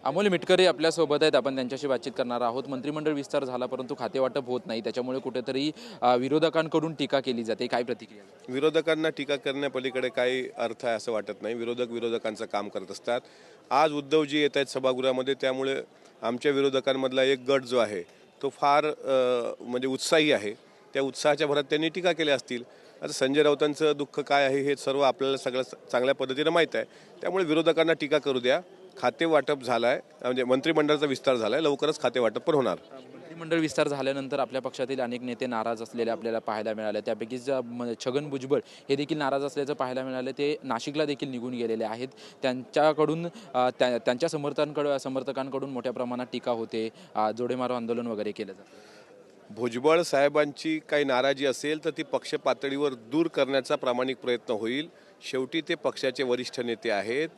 अमोल मिटकरी आपल्यासोबत आहेत. आपण त्यांच्याशी बातचीत करणार आहोत. मंत्रिमंडळ विस्तार झाला परंतु खाते वाटप होत नाही, त्याच्यामुळे कुठेतरी विरोधकांकडून टीका केली जाते. काय प्रतिक्रिया? विरोधकांना टीका करण्यापलीकडे काही अर्थ आहे असं वाटत नाही. विरोधकांचं काम करत असतात. आज उद्धवजी येत आहेत सभागृहामध्ये, त्यामुळे आमच्या विरोधकांमधला एक गट जो आहे तो फार म्हणजे उत्साही आहे. त्या उत्साहाच्या भरात त्यांनी टीका केल्या असतील. आता संजय राऊतांचं दुःख काय आहे हे सर्व आपल्याला सगळं चांगल्या पद्धतीनं माहीत आहे. त्यामुळे विरोधकांना टीका करू द्या. खाते वाटप झालं आहे, म्हणजे मंत्रिमंडळाचा विस्तार झाला आहे, लवकरच खाते वाटप पण होणार. मंत्रिमंडळ विस्तार झाल्यानंतर आपल्या पक्षातील अनेक नेते नाराज असलेले आपल्याला पाहायला मिळाले. त्यापैकी छगन भुजबळ हे देखील नाराज असल्याचं पाहायला मिळालं. ते नाशिकला देखील निघून गेलेले आहेत. त्यांच्याकडून त्यांच्या समर्थकांकडून मोठ्या प्रमाणात टीका होते. जोडेमारो आंदोलन वगैरे केलं जातं. भुजबळ साहेबांची काही नाराजी असेल तर ती पक्ष पातळीवर दूर करण्याचा प्रामाणिक प्रयत्न होईल. शेवटी ते पक्षाचे वरिष्ठ नेते आहेत,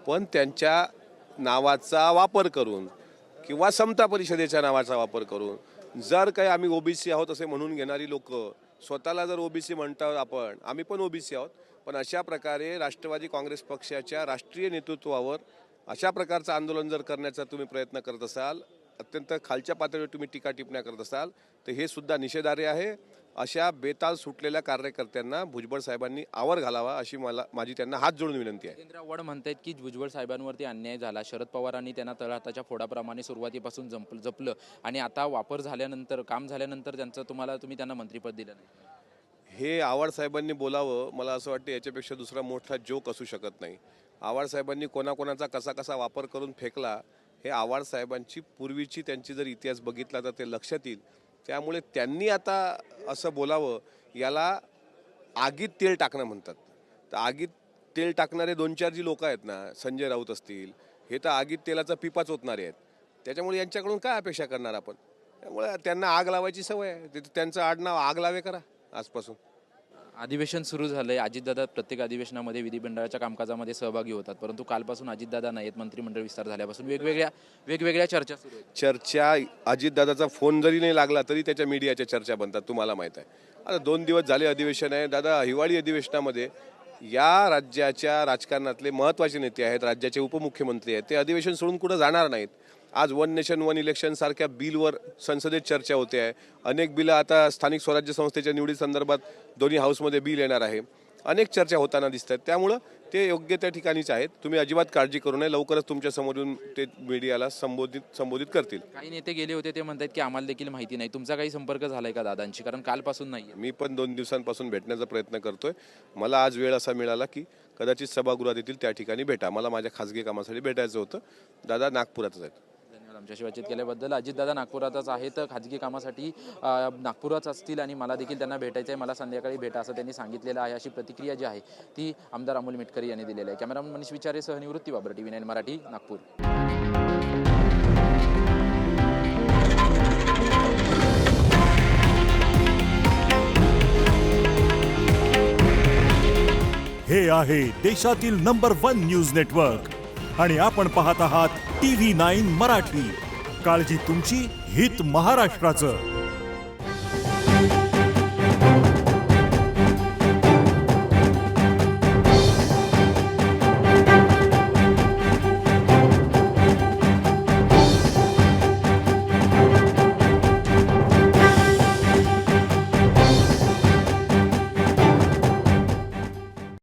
पण त्यांच्या नावाचा वापर करून किंवा समता परिषदेच्या नावाचा वापर करून जर काही आम्ही ओबीसी आहोत असे म्हणून घेणारी लोक स्वतःला जर ओबीसी म्हणतात, आम्ही पण ओबीसी आहोत, पण अशा प्रकारे राष्ट्रवादी काँग्रेस पक्षाच्या राष्ट्रीय नेतृत्वावर अशा प्रकारचं आंदोलन जर करण्याचा तुम्ही प्रयत्न करत असाल, अत्यंत खालच्या पातळीवर तुम्ही टीका टिप्पण्या करत असाल, तर हे सुद्धा निषेधार्ह आहे. अशा बेताल सुटलेल्या कार्यकर्त्यांना भुजबळ साहेबांनी आवर घालावा अशी माझी त्यांना हात जोडून विनंती आहे. जितेंद्र आव्हाड म्हणतात की भुजबळ साहेबांवरती अन्याय झाला. शरद पवारांनी त्यांना तळहाताच्या फोडाप्रमाणे सुरुवातीपासून जपलं आणि आता वापर झाल्यानंतर, काम झाल्यानंतर तुम्ही त्यांना मंत्रिपद दिलं नाही. हे आव्हाड साहेबांनी बोलावं, मला असं वाटतं याच्यापेक्षा दुसरा मोठा जोक असू शकत नाही. आव्हाड साहेबांनी कोणाकोणाचा कसा वापर करून फेकला हे आव्हाड साहेबांची पूर्वीची त्यांची जर इतिहास बघितला तर ते लक्षात येईल. त्यामुळे त्यांनी आता असं बोलावं, याला आगीत तेल टाकणं म्हणतात. तर आगीत तेल टाकणारे 2-4 जी लोक आहेत ना, संजय राऊत असतील, हे तर आगीत तेलाचा पिपाच ओतणारे आहेत. त्याच्यामुळे यांच्याकडून काय अपेक्षा करणार आपण? त्यामुळे त्यांना आग लावायची सवय आहे. त्यांचं आडनाव आग लावे करा आजपासून. अधिवेशन सुरू झालंय. अजितदादा प्रत्येक अधिवेशनामध्ये विधिमंडळाच्या कामकाजामध्ये सहभागी होतात, परंतु कालपासून अजितदादा नाहीत. मंत्रिमंडळ विस्तार झाल्यापासून वेगवेगळ्या चर्चा सुरू आहेत. चर्चा अजितदादाचा फोन जरी नाही लागला तरी त्याच्या मीडियाच्या चर्चा बनतात, तुम्हाला माहीत आहे. आता 2 दिवस झाले अधिवेशन आहे. दादा, हिवाळी अधिवेशनामध्ये या राज्याच्या राजकारणातले महत्त्वाचे नेते आहेत, राज्याचे उपमुख्यमंत्री आहेत, ते अधिवेशन सोडून कुठं जाणार नाहीत. आज 1 नेशन 1 इलेक्शन सारख्या बिलवर संसदेत चर्चा होते आहे. अनेक बिलं आता स्थानिक स्वराज्य संस्थेच्या निवडीसंदर्भात दोन्ही हाऊसमध्ये बिल येणार आहे. अनेक चर्चा होताना दिसत आहेत. त्यामुळं ते योग्य त्या ठिकाणीच आहेत. तुम्ही अजिबात काळजी करू नये. लवकरच तुमच्या समोरून ते मीडियाला संबोधित करतील. काही नेते गेले होते, ते म्हणतात की आम्हाला देखील माहिती नाही. तुमचा काही संपर्क झालाय का दादांशी? कारण कालपासून नाही. मी पण 2 दिवसांपासून भेटण्याचा प्रयत्न करतोय. मला आज वेळ असा मिळाला की कदाचित सभागृहात येतील, त्या ठिकाणी भेटा. मला माझ्या खासगी कामासाठी भेटायचं होतं. दादा नागपुरातच आहेत. आमच्याशी बातचीत केल्याबद्दल. अजितदादा नागपुरातच आहेत, खाजगी कामासाठी नागपुरात असतील आणि मला देखील त्यांना भेटायचं आहे. मला संध्याकाळी भेटा असं त्यांनी सांगितलेलं आहे. अशी प्रतिक्रिया जी आहे ती आमदार अमोल मिटकरी यांनी दिलेली आहे. कॅमेरामन मनीष विचारे सह निवृत्ती बाबर, TV9 मराठी, नागपूर. हे आहे देशातील नंबर 1 न्यूज नेटवर्क आणि आपण पाहत आहात TV9 मराठी. काळजी तुमची, हित महाराष्ट्राचं.